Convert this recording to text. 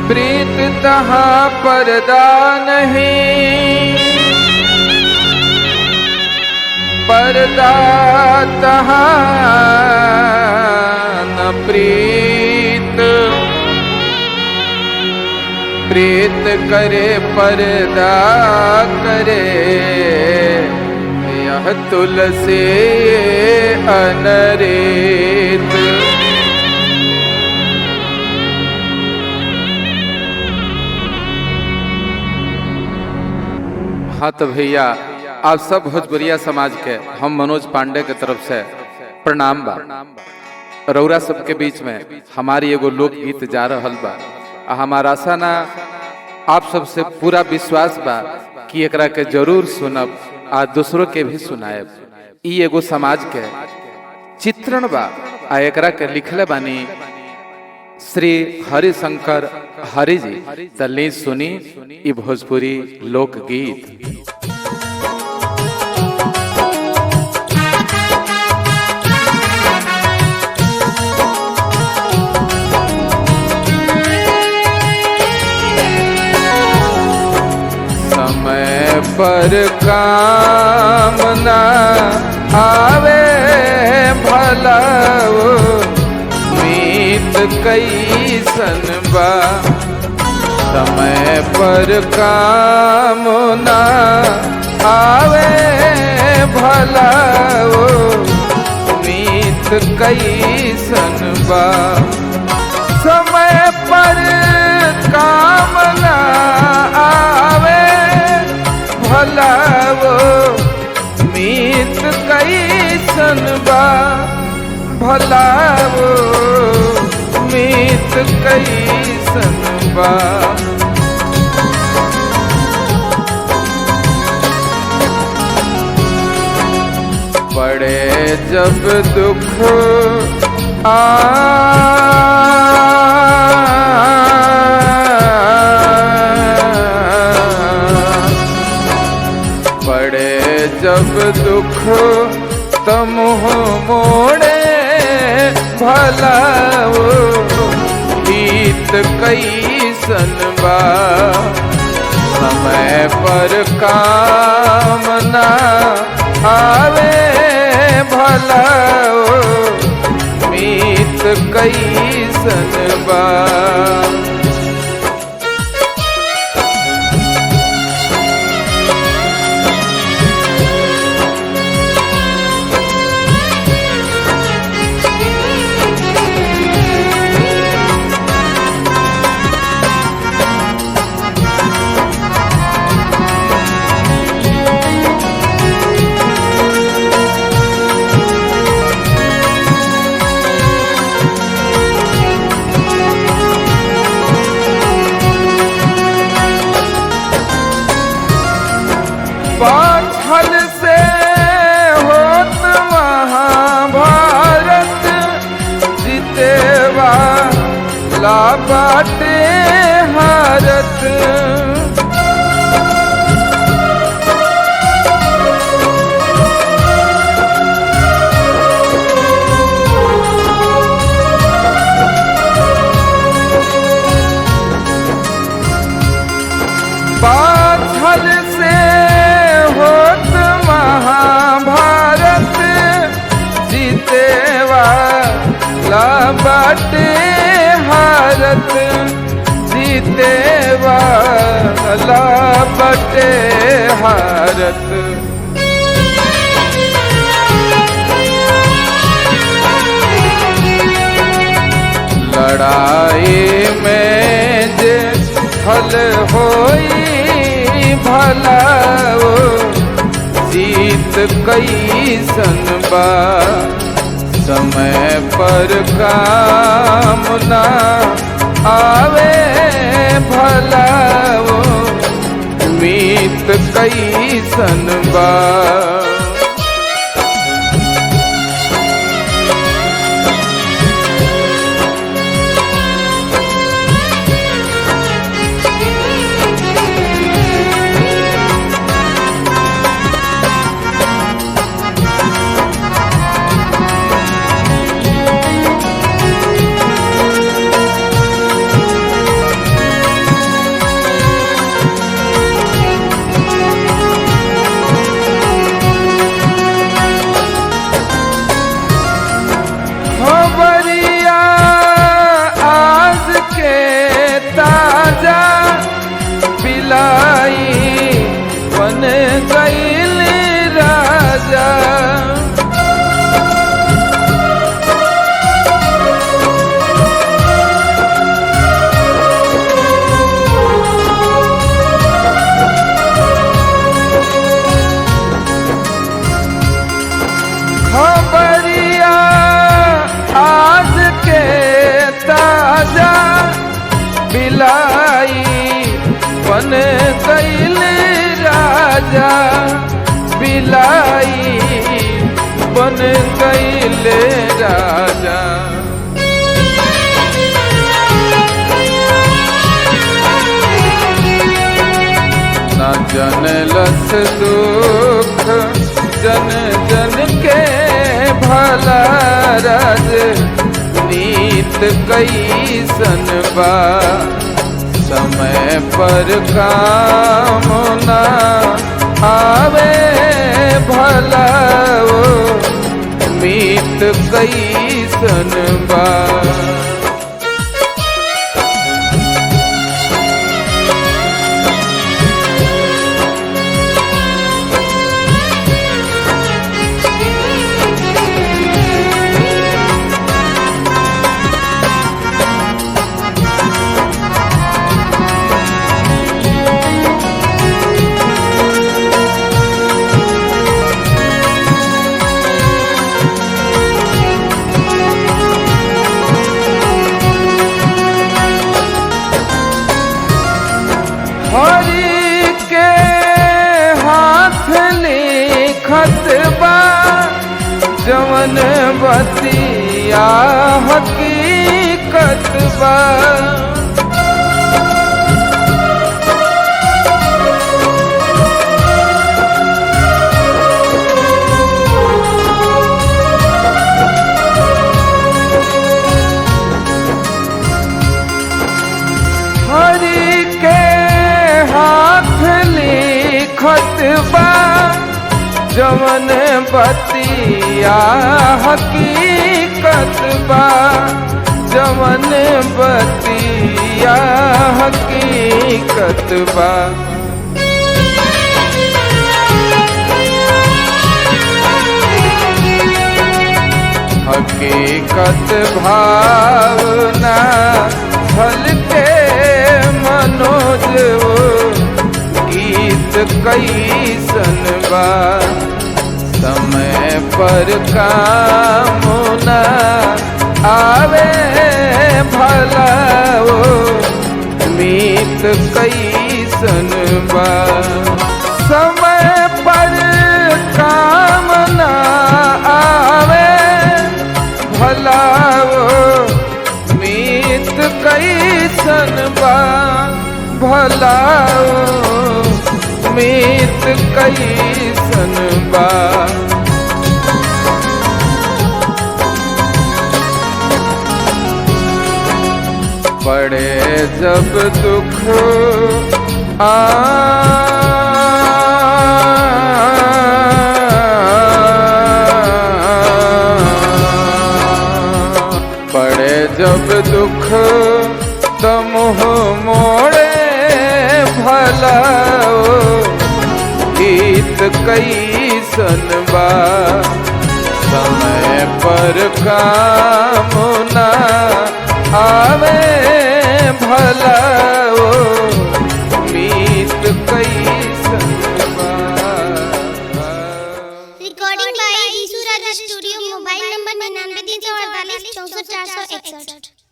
प्रीत तहाँ पर्दा नहीं, पर्दा तहाँ न प्रीत। प्रीत करे पर्दा करे, यह तुलसी अनरेत। हाँ तो भैया आप सब भोजपुरिया समाज के हम मनोज पांडे के तरफ से प्रणाम बा। रौरा सबके बीच में हमारी एगो लोकगीत जा रहल बा। हमारा आशा ना आप सबसे पूरा विश्वास बा कि एकरा के जरूर सुनब आ दूसरों के भी सुनाएब। ई एगो समाज के चित्रण बा आ एकरा के लिखले बानी श्री हरिशंकर हरि जी। तल्ली सुनी ई भोजपुरी लोकगीत। समय पर काम ना आवे भला मीत कैसन बा। समय पर काम ना आवे भला मीत कैसन बा। समय पर काम ना आवे भला मीत कैसन बा। भला मीत कैसन बा। पड़े जब दुख पड़े जब दुख तमुह मोड़े भला गीत कैसन बा। समय पर काम ना आवे भला मीत कैसन बा। पाथल से होत महाभारत, जितेवा ला बाटे हारत। पाथल से होत महाभारत, जीतेवा ला बाटे हारत। जीतेवा ला बाटे हारत। लड़ाई में जे फल होई भला जीत कैसन बा। समय पर काम ना आवे भला मीत कैसन बा। राजा। न जनलस दुख जन जन के भला राज नीत कैसन बा। समय पर काम ना आवे भला ओ मीत कैसन बा। हरि के हाथ लिखत बा जवन बतिया हकीकत बा। हरि के हाथ लिखत बा जवन बतिया हकीकत बा। जवन बतिया हकीकत बा। हकीकत भावना फल के मनोज गीत कैसन बा। समय पर काम ना आवे भला ओ मीत कैसन बा। समय पर काम ना आवे भला ओ मीत कैसन बा। भला मीत कैसन बा। पड़े जब दुख पड़े जब दुख तो मुँह मोड़े भला ओ गीत कैसन बा। समय पर काम ना आवे भला ओ मीत कैसन बा। Recording by Ishu Raj studio. Mobile number 99 348 64 461।